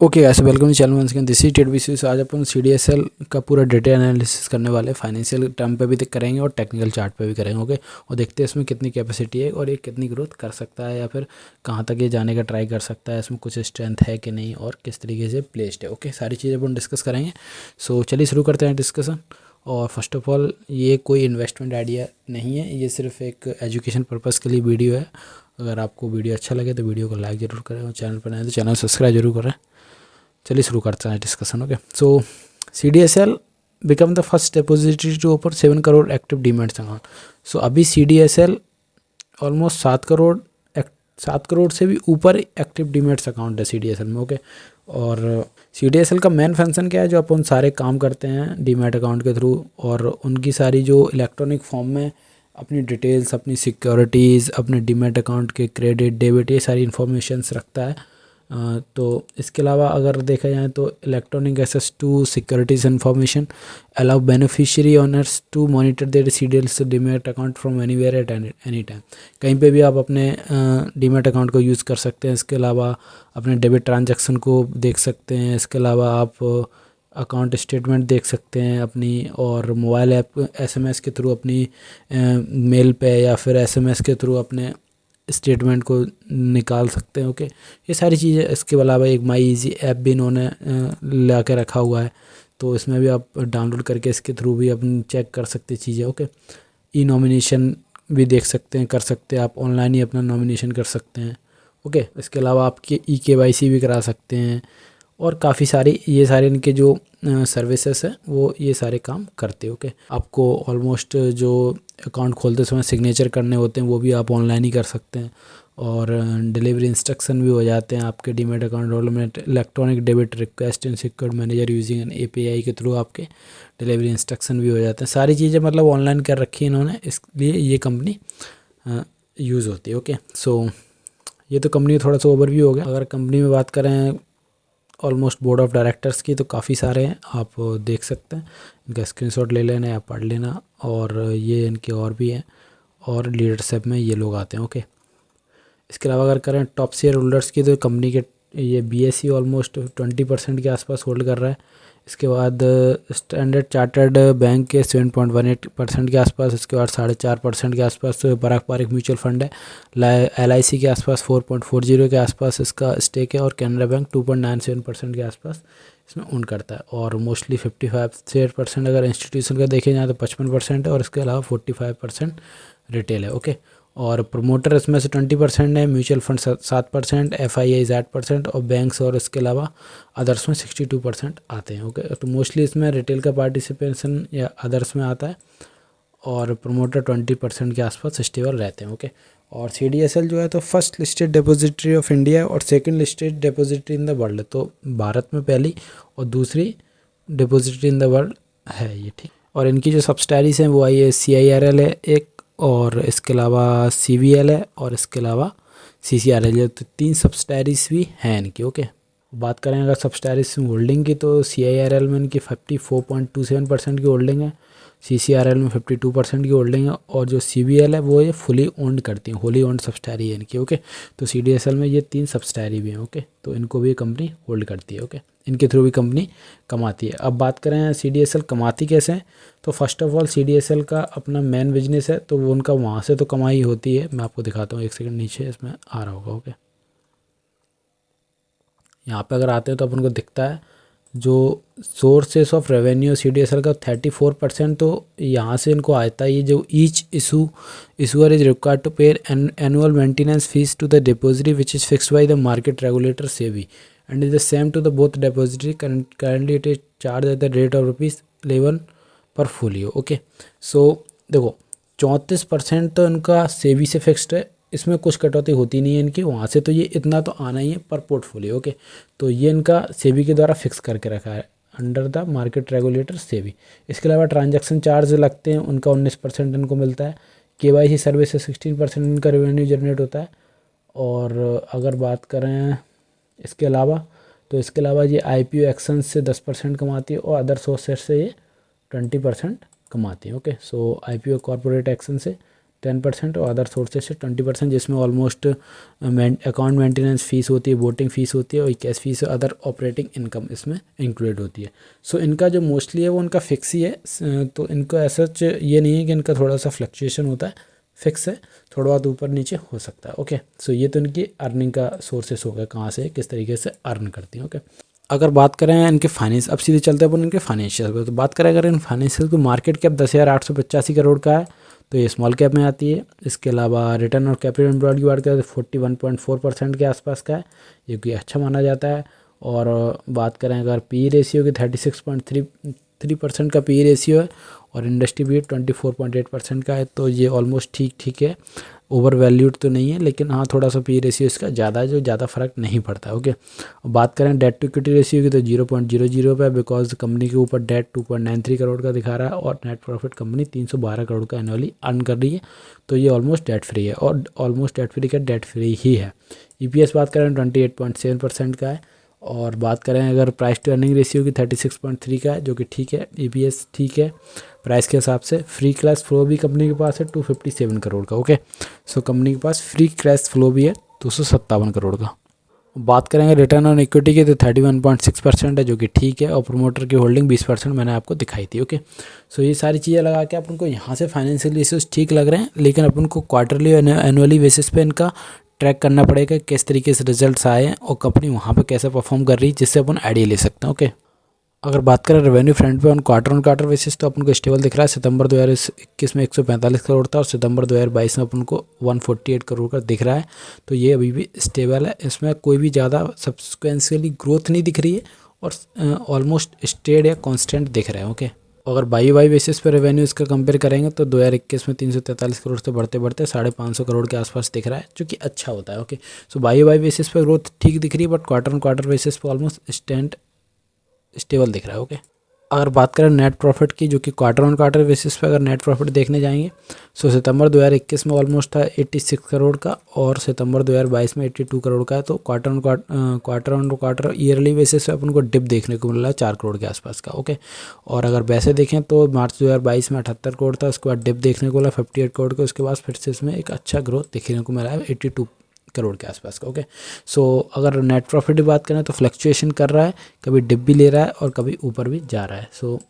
Okay guys, welcome to channel once again. This is Ted. आज अपन CDSL का पूरा डेटा एनालिसिस करने वाले, फाइनेंशियल टर्म पे भी करेंगे और टेक्निकल चार्ट पे भी करेंगे। ओके, और देखते हैं इसमें कितनी कैपेसिटी है और ये कितनी ग्रोथ कर सकता है या फिर कहाँ तक ये जाने का ट्राई कर सकता है, इसमें कुछ स्ट्रेंथ है कि नहीं और किस तरीके से प्लेस्ड है। ओके, सारी चीज़ें अपन डिस्कस करेंगे। सो चलिए शुरू करते हैं डिस्कशन। और फर्स्ट ऑफ ऑल, ये कोई इन्वेस्टमेंट आइडिया नहीं है, ये सिर्फ एक एजुकेशन पर्पज़ के लिए वीडियो है। अगर आपको वीडियो अच्छा लगे तो वीडियो को लाइक ज़रूर करें और चैनल पर नए तो चैनल सब्सक्राइब जरूर करें। चलिए शुरू करते हैं discussion. Okay, so CDSL become the first depository to open 7 crore active demats account. So अभी CDSL ऑलमोस्ट 7 करोड़ से भी ऊपर एक्टिव डीमैट्स अकाउंट है CDSL में। ओके, और CDSL का मेन फंक्शन क्या है, जो अपन सारे काम करते हैं डीमैट अकाउंट के थ्रू, और उनकी सारी जो इलेक्ट्रॉनिक फॉर्म में अपनी डिटेल्स, अपनी सिक्योरिटीज़, अपने डीमैट अकाउंट के क्रेडिट डेबिट, ये सारी इन्फॉर्मेशंस रखता है। तो इसके अलावा अगर देखा जाए तो electronic access to securities information allow beneficiary owners to monitor their CDSL demat account from anywhere at any time. कहीं पे भी आप अपने डीमैट अकाउंट को यूज़ कर सकते हैं। इसके अलावा अपने डेबिट ट्रांजैक्शन को देख सकते हैं। इसके अलावा आप अकाउंट स्टेटमेंट देख सकते हैं अपनी, और मोबाइल ऐप SMS के थ्रू अपनी मेल पे या फिर SMS के थ्रू अपने स्टेटमेंट को निकाल सकते हैं। ओके, ये सारी चीज़ें। इसके अलावा एक माई इजी ऐप भी इन्होंने ला के रखा हुआ है, तो इसमें भी आप डाउनलोड करके इसके थ्रू भी अपन चेक कर सकते चीज़ें। ओके, ई नॉमिनेशन भी देख सकते हैं, कर सकते हैं आप ऑनलाइन ही अपना नॉमिनेशन कर सकते हैं। ओके, इसके अलावा आपके KYC भी करा सकते हैं, और काफ़ी सारी ये सारे इनके जो सर्विसेज है वो ये सारे काम करते हैं। ओके, आपको ऑलमोस्ट जो अकाउंट खोलते समय सिग्नेचर करने होते हैं वो भी आप ऑनलाइन ही कर सकते हैं, और डिलीवरी इंस्ट्रक्शन भी हो जाते हैं आपके demat account development. Electronic debit request and secured manager using an API के थ्रू आपके डिलीवरी इंस्ट्रक्शन भी हो जाते हैं। सारी चीज़ें मतलब ऑनलाइन कर रखी है इन्होंने, इसलिए ये कंपनी यूज़ होती है। ओके, सो ये तो कंपनी थोड़ा सा ओवरव्यू हो गया। अगर कंपनी में बात करें ऑलमोस्ट बोर्ड ऑफ डायरेक्टर्स की, तो काफ़ी सारे हैं, आप देख सकते हैं। इनका स्क्रीनशॉट ले लेना या पढ़ लेना, और ये इनके और भी हैं, और लीडरशिप में ये लोग आते हैं। ओके, इसके अलावा अगर करें टॉप शेयर होल्डर्स की, तो कंपनी के ये BSE ऑलमोस्ट 20% के आसपास होल्ड कर रहा है। इसके बाद स्टैंडर्ड चार्टर्ड बैंक के 7.18% के आसपास। इसके बाद 4.5% के आसपास पारस्परिक म्यूचुअल फंड है। LIC के आसपास 4.40 के आसपास इसका स्टेक है, और कैनरा बैंक 2.97% के आसपास इसमें ओन करता है। और मोस्टली 55% अगर इंस्टीट्यूशन का देखे जाए तो 55% है, और इसके अलावा 45% रिटेल है। ओके, और प्रोमोटर इसमें से 20% है, म्यूचुअल फंड 7%, FIIs 8%, और बैंक्स और इसके अलावा अदर्स में 62% आते हैं। ओके, तो मोस्टली इसमें रिटेल का पार्टिसिपेशन या अदर्स में आता है, और प्रोमोटर 20% के आसपास स्टेबल रहते हैं। ओके, और CDSL जो है तो first listed depository of India और second listed depository in the world, तो भारत में पहली और दूसरी डिपॉजिटरी इन द वर्ल्ड है ये, ठीक। और इनकी जो सब्सिडारीज हैं वो आई है CIRL है एक, और इसके अलावा CVL है, और इसके अलावा CCRL है। तो 3 सब्सिडारीज भी हैं इनकी। ओके, बात करें अगर सब्सिडारीज होल्डिंग की, तो CIRL में इनकी 54.27% की होल्डिंग है, CCRL में 52% की होल्डिंग है, और जो CVL है वो ये फुली ओन्ड करती है, होली ओन्ड सब्सिडारी है इनकी। ओके, तो CDSL में ये 3 सब्सिडारी भी हैं। ओके, तो इनको भी कंपनी होल्ड करती है। ओके, इनके थ्रू भी कंपनी कमाती है। अब बात करें CDSL कमाती कैसे हैं, तो फर्स्ट ऑफ ऑल CDSL का अपना मेन बिजनेस है, तो वो उनका वहाँ से तो कमाई होती है। मैं आपको दिखाता हूँ, एक सेकंड, नीचे इसमें आ रहा होगा। ओके, यहाँ पे अगर आते हैं तो अपन को दिखता है जो सोर्सेस ऑफ रेवेन्यू CDSL का 34%, तो यहाँ से इनको आता है। ये जो each issuer is required to pay annual maintenance fee to the depository which is fixed by the market regulator SEBI and is the same to the both depository. Currently it is charge at the rate of ₹11 per folio. Okay, सो देखो 34% तो इनका SEBI से fixed है, इसमें कुछ कटौती होती नहीं है इनकी वहाँ से, तो ये इतना तो आना ही है पर पोर्टफोलियो। ओके, तो ये इनका SEBI के द्वारा फिक्स करके रखा है under the market regulator SEBI। इसके अलावा ट्रांजैक्शन चार्ज लगते हैं, उनका 19% इनको मिलता है। KYC सर्विस से 16% इनका रेवेन्यू जनरेट होता है। और अगर बात करें इसके अलावा, तो इसके अलावा ये IPO एक्शन से 10% कमाती है, और अदर सोर्सेस से ये 20% कमाती है। ओके, सो IPO कॉर्पोरेट एक्शन से 10% और अदर सोर्सेज से 20%, जिसमें ऑलमोस्ट अकाउंट मेंटेनेंस फीस होती है, वोटिंग फीस होती है और कैश फीस और अदर ऑपरेटिंग इनकम इसमें इंक्लूड होती है। सो इनका जो मोस्टली है वो उनका फिक्स ही है, तो इनको ऐसा ये नहीं है कि इनका थोड़ा सा फ्लक्चुएशन होता है, फिक्स है, थोड़ा बहुत ऊपर नीचे हो सकता है। ओके, सो ये तो इनकी अर्निंग का सोर्सेस हो गया, कहाँ से किस तरीके से अर्न करती हैं। ओके, अगर बात करें इनके फाइनेंस, अब सीधे चलते हैं अपन इनके फाइनेंशियल पे। तो बात करें अगर इन फाइनेंशियल को, मार्केट कैप 10,885 करोड़ का है, तो ये स्मॉल कैप में आती है। इसके अलावा रिटर्न और कैपिटल एम्प्लॉयड की बात करें तो 41.4% के आसपास का है, जो कि अच्छा माना जाता है। और बात करें अगर पी रेशियो की 36.3% का पी रेशियो है और इंडस्ट्री भी 24.8% का है, तो ये ऑलमोस्ट ठीक ठीक है, ओवर वैल्यूड तो नहीं है, लेकिन हाँ थोड़ा सा पी रेशियो इसका ज़्यादा है, जो ज़्यादा फर्क नहीं पड़ता है। ओके, बात करें डेट टू इक्विटी रेशियो की तो 0.00 पे है, बिकॉज कंपनी के ऊपर डेट 2.93 करोड़ का दिखा रहा है और नेट प्रॉफिट कंपनी 312 करोड़ का एनुअली अर्न कर रही है, तो ये ऑलमोस्ट डेट फ्री है और ऑलमोस्ट डेट फ्री का डेट फ्री ही है। ईपीएस बात करें 28.7% का है और बात करें अगर प्राइस टू अर्निंग रेशियो की 36.3 का है, जो कि ठीक है, ईपीएस ठीक है प्राइस के हिसाब से। फ्री कैश फ्लो भी कंपनी के पास है 257 करोड़ का। ओके, सो कंपनी के पास फ्री कैश फ्लो भी है 257 करोड़ का। बात करेंगे रिटर्न ऑन इक्विटी की तो 31.6% है, जो कि ठीक है, और प्रोमोटर की होल्डिंग 20% मैंने आपको दिखाई थी। ओके, सो ये सारी चीज़ें लगा के अपन को यहाँ से फाइनेंशियल इश्यूज ठीक लग रहे हैं, लेकिन अपन को क्वार्टरली और एनुअली बेसिस पे इनका ट्रैक करना पड़ेगा किस तरीके से रिजल्ट्स आए हैं और कंपनी वहाँ पे कैसे परफॉर्म कर रही है, जिससे अपन आइडिया ले सकते हैं। ओके, अगर बात करें रेवेन्यू फ्रंट पे ऑन क्वार्टर बेसिस तो अपन को स्टेबल दिख रहा है। सितंबर 2021 में 145 करोड़ था और सितंबर 2022 में अपन को 148 करोड़ का दिख रहा है, तो ये अभी भी स्टेबल है, इसमें कोई भी ज़्यादा सब्सिक्वेंशियली ग्रोथ नहीं दिख रही है और ऑलमोस्ट स्टेड या कॉन्स्टेंट दिख रहा है। ओके, अगर वाई बेसिस पे रेवेन्यू इसका कंपेयर करेंगे तो 2021 में 343 करोड़ से बढ़ते बढ़ते 550 करोड़ के आसपास दिख रहा है, जो कि अच्छा होता है। ओके, सो वाई बेसिस पे ग्रोथ ठीक दिख रही है, बट क्वार्टर बेसिस पे ऑलमोस्ट स्टेबल दिख रहा है। ओके, अगर बात करें नेट प्रॉफिट की, जो कि क्वार्टर बेसिस पे अगर नेट प्रॉफिट देखने जाएंगे, सो सितंबर 2021 में ऑलमोस्ट था 86 करोड़ का और सितंबर 2022 में 82 करोड़ का है, तो क्वार्टर ईयरली बेसिस पे अपन को डिप देखने को मिल रहा है 4 करोड़ के आसपास का। ओके, और अगर वैसे देखें तो मार्च 2022 में 78 करोड़ था, उसके बाद डिप देखने को मिला 58 करोड़ का, उसके बाद फिर से इसमें एक अच्छा ग्रोथ देखने को मिला है 82 करोड़ के आसपास का। ओके, सो अगर नेट प्रॉफिट की बात करें तो फ्लक्चुएशन कर रहा है, कभी डिप भी ले रहा है और कभी ऊपर भी जा रहा है। सो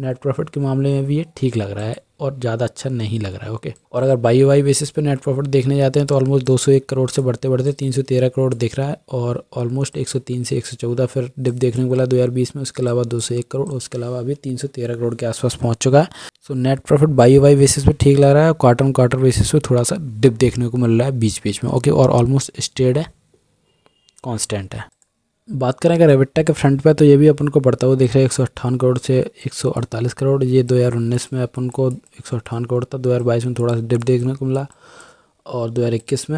नेट प्रॉफिट के मामले में भी ये ठीक लग रहा है और ज़्यादा अच्छा नहीं लग रहा है। ओके, और अगर वाई बेसिस पे नेट प्रॉफिट देखने जाते हैं तो ऑलमोस्ट 201 करोड़ से बढ़ते बढ़ते 313 करोड़ दिख रहा है और ऑलमोस्ट 103 से 114 फिर डिप देखने को मिला 2020 में, उसके अलावा 201 करोड़, उसके अलावा अभी 313 करोड़ के आसपास पहुंच चुका है। So net profit Y basis पे ठीक लग रहा है, क्वार्टर बेसिस पे थोड़ा सा डिप देखने को मिल रहा है बीच बीच में। ओके, और ऑलमोस्ट स्टेड है, कॉन्स्टेंट है। बात करें अगर एबिटा के फ्रंट पे तो ये भी अपन को बढ़ता हुआ दिख रहा है 158 करोड़ से 148 करोड़। ये 2019 में अपन को 158 करोड़ था, 2022 में थोड़ा सा डिप देखने को मिला और 2021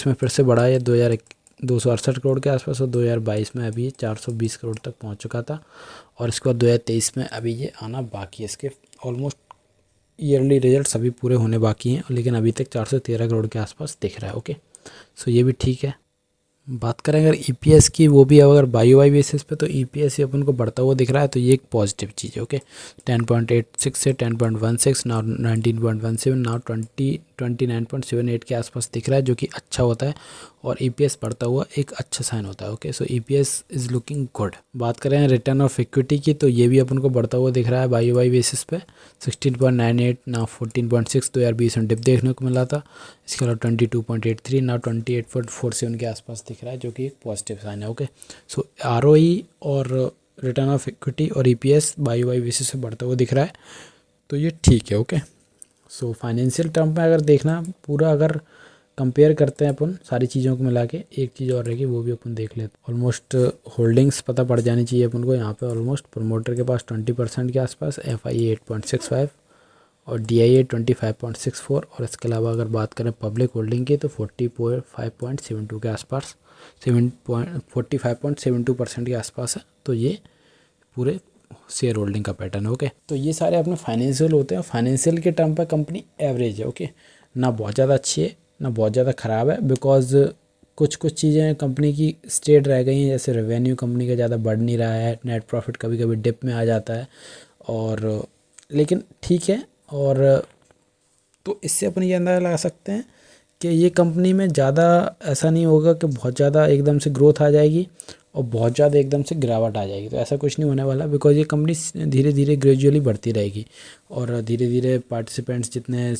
में फिर से बढ़ा है 268 करोड़ के आसपास और 2022 में अभी 420 करोड़ तक पहुंच चुका था और इसके बाद 2023 में अभी ये आना बाकी है। इसके ऑलमोस्ट ईयरली रिजल्ट अभी पूरे होने बाकी हैं, लेकिन अभी तक 413 करोड़ के आसपास दिख रहा है। ओके, सो ये भी ठीक है। बात करें अगर ईपीएस की, वो भी अगर वाई बेसिस पे तो ईपीएस ही अपन को बढ़ता हुआ दिख रहा है, तो ये एक पॉजिटिव चीज़ है। ओके, 10.86 से 10.16, नाउ 19.17, नाउ 29.78 के आसपास दिख रहा है, जो कि अच्छा होता है और ईपीएस बढ़ता हुआ एक अच्छा साइन होता है। Okay, so EPS is looking good. बात करें रिटर्न ऑफ इक्विटी की, तो ये भी अपन को बढ़ता हुआ दिख रहा है वाई बेसिस पे 16.98, नाउ 14.6, 2020 में डिप देखने को मिला था, इसके अलावा 22.83, नाउ 28.47 के आसपास दिख रहा है, जो कि एक पॉजिटिव साइन है। ओके, सो आरओई और रिटर्न ऑफ इक्विटी और ईपीएस वाई बेसिस से बढ़ता हुआ दिख रहा है, तो ये ठीक है। ओके, सो फाइनेंशियल टर्म में अगर देखना पूरा अगर कंपेयर करते हैं अपन सारी चीज़ों को मिला के, एक चीज़ और रहेगी वो भी अपन देख लेते हैं। ऑलमोस्ट होल्डिंग्स पता पड़ जानी चाहिए अपन को यहाँ पे। ऑलमोस्ट प्रमोटर के पास 20% के आसपास, एफआईए 8.65 और डीआईए 25.64 और इसके अलावा अगर बात करें पब्लिक होल्डिंग की तो 45.72 के आसपास, 45.72% के आसपास है, तो ये पूरे शेयर होल्डिंग का पैटर्न है। ओके, तो ये सारे अपने फाइनेंशियल होते हैं। फाइनेंशियल के टर्म पर कंपनी एवरेज है। ओके, ना बहुत ज़्यादा अच्छी है ना बहुत ज़्यादा ख़राब है, बिकॉज कुछ चीज़ें कंपनी की स्टेट रह गई हैं, जैसे रेवेन्यू कंपनी का ज़्यादा बढ़ नहीं रहा है, नेट प्रॉफिट कभी कभी डिप में आ जाता है और लेकिन ठीक है। और तो इससे अपन ये अंदाज़ा लगा सकते हैं कि ये कंपनी में ज़्यादा ऐसा नहीं होगा कि बहुत ज़्यादा एकदम से ग्रोथ आ जाएगी और बहुत ज़्यादा एकदम से गिरावट आ जाएगी। तो ऐसा कुछ नहीं होने वाला, बिकॉज ये कंपनी धीरे धीरे ग्रेजुअली बढ़ती रहेगी और धीरे धीरे पार्टिसिपेंट्स जितने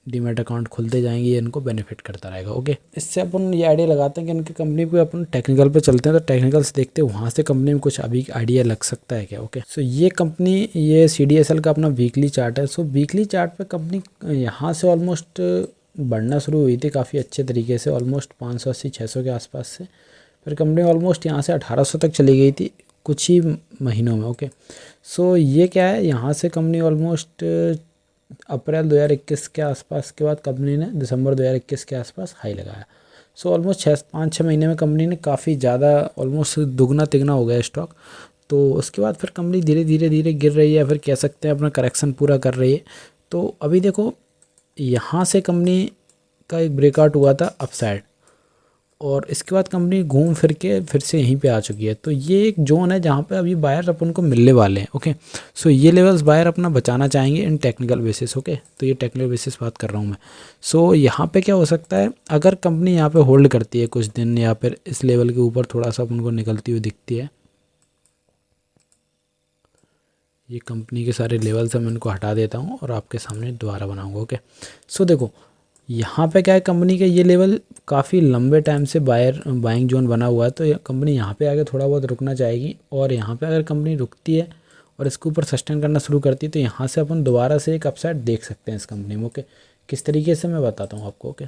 डीमैट अकाउंट खुलते जाएंगे ये इनको बेनिफिट करता रहेगा। ओके, इससे अपन ये आइडिया लगाते हैं कि इनकी कंपनी पे अपन टेक्निकल पे चलते हैं, तो टेक्निकल से देखते हैं वहाँ से कंपनी में कुछ अभी आइडिया लग सकता है क्या। ओके, सो ये कंपनी, ये CDSL का अपना वीकली चार्ट है। सो वीकली चार्ट पे कंपनी यहाँ से ऑलमोस्ट बढ़ना शुरू हुई थी काफ़ी अच्छे तरीके से, ऑलमोस्ट 580-600 के आसपास से। फिर कंपनी ऑलमोस्ट यहाँ से 1800 तक चली गई थी कुछ ही महीनों में। ओके, सो ये क्या है, यहाँ से कंपनी ऑलमोस्ट अप्रैल 2021 के आसपास के बाद कंपनी ने दिसंबर 2021 के आसपास हाई लगाया। सो ऑलमोस्ट 5-6 महीने में कंपनी ने काफ़ी ज़्यादा ऑलमोस्ट दुगना तिगना हो गया स्टॉक। तो उसके बाद फिर कंपनी धीरे धीरे धीरे गिर रही है, फिर कह सकते हैं अपना करेक्शन पूरा कर रही है। तो अभी देखो यहाँ से कंपनी का एक ब्रेकआउट हुआ था अपसाइड और इसके बाद कंपनी घूम फिर के फिर से यहीं पे आ चुकी है। तो ये एक जोन है जहाँ पे अभी बायर अपन को मिलने वाले हैं। ओके, सो ये लेवल्स बायर अपना बचाना चाहेंगे इन टेक्निकल बेसिस। ओके, तो ये टेक्निकल बेसिस बात कर रहा हूँ मैं। सो यहाँ पे क्या हो सकता है, अगर कंपनी यहाँ पे होल्ड करती है कुछ दिन या फिर इस लेवल के ऊपर थोड़ा सा अपन को निकलती हुई दिखती है, ये कंपनी के सारे लेवल्स मैं इनको हटा देता हूँ और आपके सामने दोबारा बनाऊँगा। ओके, सो देखो यहाँ पे क्या है, कंपनी के ये लेवल काफ़ी लंबे टाइम से बाइंग जोन बना हुआ है। तो कंपनी यहाँ पे आके थोड़ा बहुत रुकना चाहेगी और यहाँ पे अगर कंपनी रुकती है और इसके ऊपर सस्टेन करना शुरू करती है तो यहाँ से अपन दोबारा से एक अपसाइड देख सकते हैं इस कंपनी में। ओके, किस तरीके से मैं बताता हूँ आपको। ओके,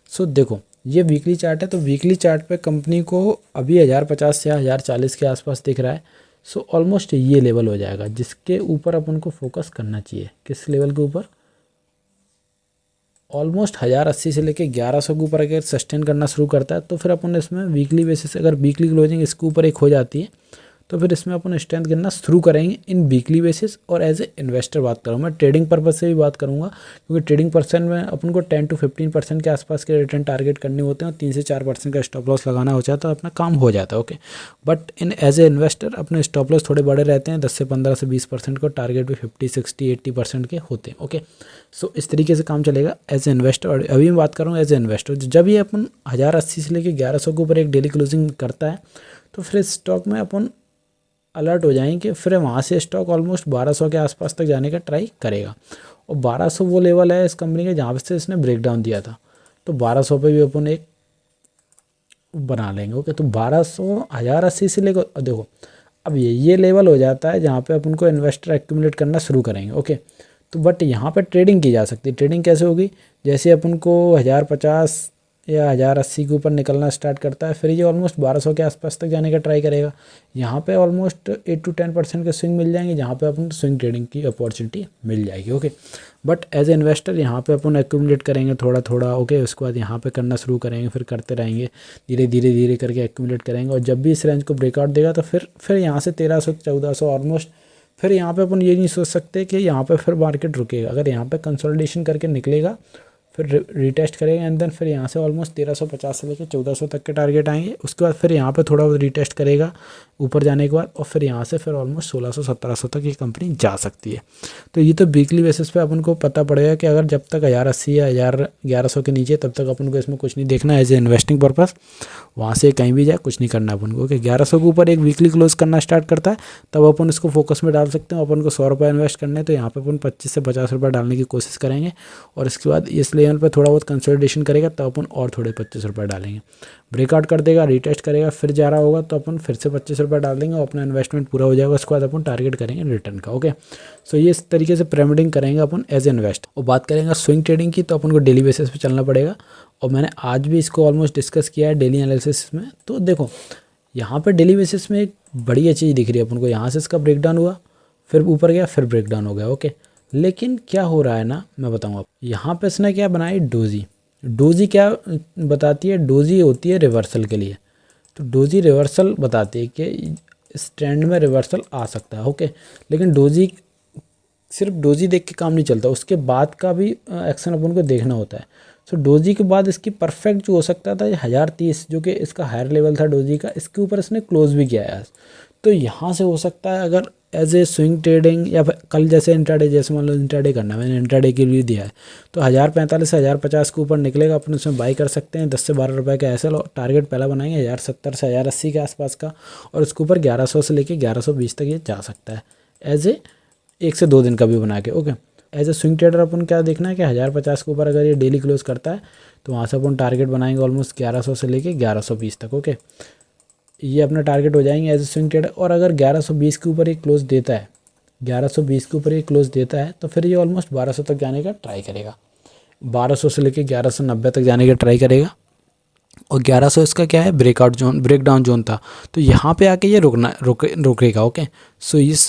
सो देखो ये वीकली चार्ट है, तो वीकली चार्ट पे कंपनी को अभी 1050 या 1040 के आसपास दिख रहा है। सो ऑलमोस्ट ये लेवल हो जाएगा जिसके ऊपर अपन को फोकस करना चाहिए। किस लेवल के ऊपर, ऑलमोस्ट 1080 से लेके 1100 के ऊपर अगर सस्टेन करना शुरू करता है तो फिर अपन इसमें वीकली बेसिस, अगर वीकली क्लोजिंग इसके ऊपर एक हो जाती है तो फिर इसमें अपन स्ट्रेंथ गिनना शुरू करेंगे इन वीकली बेसिस। और एज ए इन्वेस्टर बात करूँ, मैं ट्रेडिंग पर्पज से भी बात करूँगा, क्योंकि ट्रेडिंग पर्सन में अपन को 10 से 15% के आसपास के रिटर्न टारगेट करने होते हैं और 3 से 4% का स्टॉप लॉस लगाना हो जाता है तो अपना काम हो जाता है। Okay, but in as a investor अपने स्टॉप लॉस थोड़े बड़े रहते हैं, 10 से 15 से 20% को, टारगेट भी 50, 60, 80% के होते हैं। ओके, सो इस तरीके से काम चलेगा एज ए इन्वेस्टर। और अभी मैं बात कर रहा हूँ एज ए इन्वेस्टर, जब ये अपन 1080 से लेकर 1100 के ऊपर एक डेली क्लोजिंग करता है तो फिर इस स्टॉक में अपन अलर्ट हो जाएंगे, फिर वहाँ से स्टॉक ऑलमोस्ट 1200 के आसपास तक जाने का ट्राई करेगा। और 1200 वो लेवल है इस कंपनी के जहाँ से इसने ब्रेकडाउन दिया था, तो 1200 पे भी अपन एक बना लेंगे। ओके, तो 1200 1080 से लेकर देखो अब ये लेवल हो जाता है जहाँ पे अपन को इन्वेस्टर एक्यूमुलेट करना शुरू करेंगे। ओके, तो बट यहाँ पे ट्रेडिंग की जा सकती है। ट्रेडिंग कैसे होगी, जैसे अपन को 1050 या 1080 के ऊपर निकलना स्टार्ट करता है फिर ये ऑलमोस्ट 1200 के आसपास तक जाने का ट्राई करेगा। यहाँ पे ऑलमोस्ट 8 से 10% के स्विंग मिल जाएंगे जहाँ पे अपन स्विंग ट्रेडिंग की अपॉर्चुनिटी मिल जाएगी। Okay, but as a investor यहाँ पे अपन एक्यूमुलेट करेंगे थोड़ा थोड़ा। ओके, उसके बाद यहाँ पे करना शुरू करेंगे, फिर करते रहेंगे, धीरे धीरे धीरे करके एक्यूमुलेट करेंगे। और जब भी इस रेंज को ब्रेकआउट देगा तो फिर यहाँ से 1300 1400 ऑलमोस्ट, फिर यहाँ पे अपन ये नहीं सोच सकते कि यहाँ पे फिर मार्केट रुकेगा। अगर यहाँ पे कंसोलिडेशन करके निकलेगा फिर रीटेस्ट करेगा एंड देन फिर यहाँ से ऑलमोस्ट 1350 से लेकर 1400 तक के टारगेट आएंगे। उसके बाद फिर यहाँ पे थोड़ा बहुत रीटेस्ट करेगा ऊपर जाने के बाद और फिर यहाँ से फिर ऑलमोस्ट 1600-1700 तक ये कंपनी जा सकती है। तो ये तो वीकली बेसिस पे अपन को पता पड़ेगा कि अगर जब तक 1080 या 1100 के नीचे तब तक अपन को इसमें कुछ नहीं देखना एज ए इन्वेस्टिंग पर्पस। वहाँ से कहीं भी जाए कुछ नहीं करना अपन को। 1100 के ऊपर एक वीकली क्लोज करना स्टार्ट करता है तब अपन इसको फोकस में डाल सकते हैं। अपन को 100 रुपये इन्वेस्ट करने तो यहाँ पे अपन 25 से 50 रुपये डालने की कोशिश करेंगे और इसके बाद इस लेवल पे थोड़ा बहुत कंसोलिडेशन करेगा तब अपन और थोड़े 25 रुपये डालेंगे। ब्रेकआउट कर देगा, रीटेस्ट करेगा, फिर जा रहा होगा तो अपन फिर से 25 रुपये डाल देंगे और अपना इन्वेस्टमेंट पूरा हो जाएगा। उसके बाद अपन टारगेट करेंगे रिटर्न का। ओके, सो ये इस तरीके से पिरामिडिंग करेंगे अपन एज ए इन्वेस्ट। और बात करेंगे स्विंग ट्रेडिंग की तो अपन को डेली बेसिस पे चलना पड़ेगा और मैंने आज भी इसको ऑलमोस्ट डिस्कस किया है डेली एनालिसिस में। तो देखो यहाँ पे डेली बेसिस में एक बढ़िया चीज़ दिख रही है अपन को, यहाँ से इसका ब्रेकडाउन हुआ, फिर ऊपर गया, फिर ब्रेकडाउन हो गया। ओके, लेकिन क्या हो रहा है ना, मैं बताऊँगा। यहाँ पे इसने क्या बनाई, डोजी। डोजी क्या बताती है, डोजी होती है रिवर्सल के लिए। तो डोजी रिवर्सल बताती है कि इस ट्रेंड में रिवर्सल आ सकता है। ओके, लेकिन डोजी सिर्फ डोजी देख के काम नहीं चलता, उसके बाद का भी एक्शन अपन को देखना होता है। सो डोजी के बाद इसकी परफेक्ट जो हो सकता था 1030 जो कि इसका हायर लेवल था डोजी का, इसके ऊपर इसने क्लोज भी किया है आज। तो यहाँ से हो सकता है अगर एज ए स्विंग ट्रेडिंग या फिर कल जैसे इंट्राडे, जैसे मान लो इंट्राडे करना है, मैंने इंट्राडे के लिए दिया है तो 1045 से 1050 के ऊपर निकलेगा, अपन उसमें बाई कर सकते हैं 10 से 12 रुपये का एसएल, और टारगेट पहला बनाएंगे 1070 से 1080 के आसपास का, और उसके ऊपर 1100 से लेके 1120 तक ये जा सकता है एज ए 1 से 2 दिन का भी बना के। Okay, as a swing trader अपन क्या देखना है कि 1050 के ऊपर अगर ये डेली क्लोज करता है तो वहाँ से अपन टारगेट बनाएंगे ऑलमोस्ट 1100 से लेके 1120 तक। ओके, ये अपना टारगेट हो जाएंगे एज ए स्विंग ट्रेडर। और अगर 1120 के ऊपर ये क्लोज देता है, 1120 के ऊपर ये क्लोज देता है तो फिर ये ऑलमोस्ट 1200 तक जाने का ट्राई करेगा, 1200 से लेके 1190 तक जाने का ट्राई करेगा। और 1100 इसका क्या है, ब्रेकआउट जोन, ब्रेकडाउन जोन था, तो यहाँ पे आके ये रुकेगा। ओके, सो इस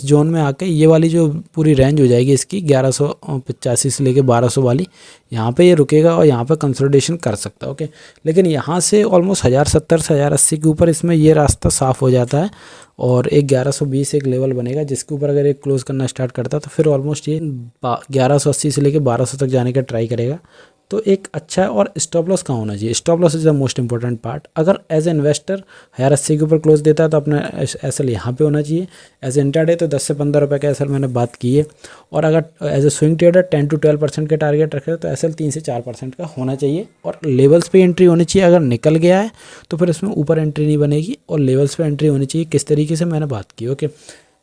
जोन में आके ये वाली जो पूरी रेंज हो जाएगी इसकी 1185 से लेके 1200 वाली, यहाँ पे ये रुकेगा और यहाँ पे कंसोलिडेशन कर सकता है। ओके, लेकिन यहाँ से ऑलमोस्ट 1070 से 1080 के ऊपर इसमें ये रास्ता साफ़ हो जाता है और एक 1120 एक लेवल बनेगा जिसके ऊपर अगर एक क्लोज करना स्टार्ट करता है तो फिर ऑलमोस्ट ये 1180 से लेके 1200 तक जाने का ट्राई करेगा। तो एक अच्छा है। और स्टॉप लॉस कहाँ होना चाहिए, stop loss is the most important part. अगर एज ए इन्वेस्टर 1080 के ऊपर क्लोज देता है तो अपना एसएल यहाँ पे होना चाहिए। एज इंट्राडे तो 10 से 15 रुपये का एसएल मैंने बात की है। और अगर as a swing trader 10 to 12% के टारगेट रखे तो एसएल 3 से 4% का होना चाहिए। और लेवल्स पे एंट्री होनी चाहिए, अगर निकल गया है तो फिर उसमें ऊपर एंट्री नहीं बनेगी, और लेवल्स पे एंट्री होनी चाहिए। किस तरीके से मैंने बात की। ओके,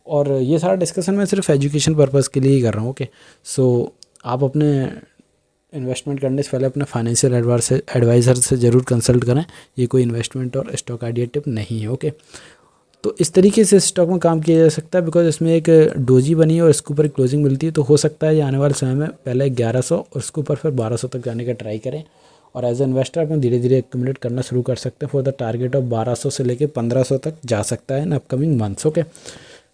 और ये सारा डिस्कशन मैं सिर्फ एजुकेशन पर्पज़ के लिए ही कर रहा हूँ। ओके, सो आप अपने इन्वेस्टमेंट करने से पहले अपने फाइनेंशियल एडवाइज़र से ज़रूर कंसल्ट करें। ये कोई इन्वेस्टमेंट और स्टॉक आइडिया टिप नहीं है। ओके, तो इस तरीके से स्टॉक में काम किया जा सकता है, बिकॉज इसमें एक डोजी बनी है और इसके ऊपर क्लोजिंग मिलती है, तो हो सकता है ये आने वाले समय में पहले 1100 और उसके ऊपर फिर 1200 तक जाने का ट्राई करें। और एज ए इन्वेस्टर अपन धीरे धीरे एक्यूमुलेट करना शुरू कर सकते हैं फॉर द टारगेट ऑफ 1200 से लेकर 1500 तक जा सकता है इन अपकमिंग मंथ्स। ओके,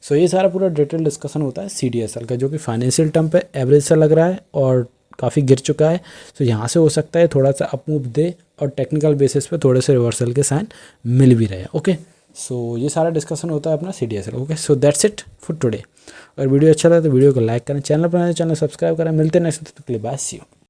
सो ये सारा पूरा डिटेल डिस्कशन होता है CDSL का, जो कि फाइनेंशियल टर्म पे एवरेज सा लग रहा है और काफ़ी गिर चुका है। तो यहाँ से हो सकता है थोड़ा सा अप मूव दे और टेक्निकल बेसिस पे थोड़े से रिवर्सल के साइन मिल भी रहे हैं। ओके, सो ये सारा डिस्कशन होता है अपना CDSL। Okay, so that's it for today. अगर वीडियो अच्छा लगा तो वीडियो को लाइक करें, चैनल पर चैनल सब्सक्राइब करें। मिलते हैं नेक्स्ट, बाय, सी यू।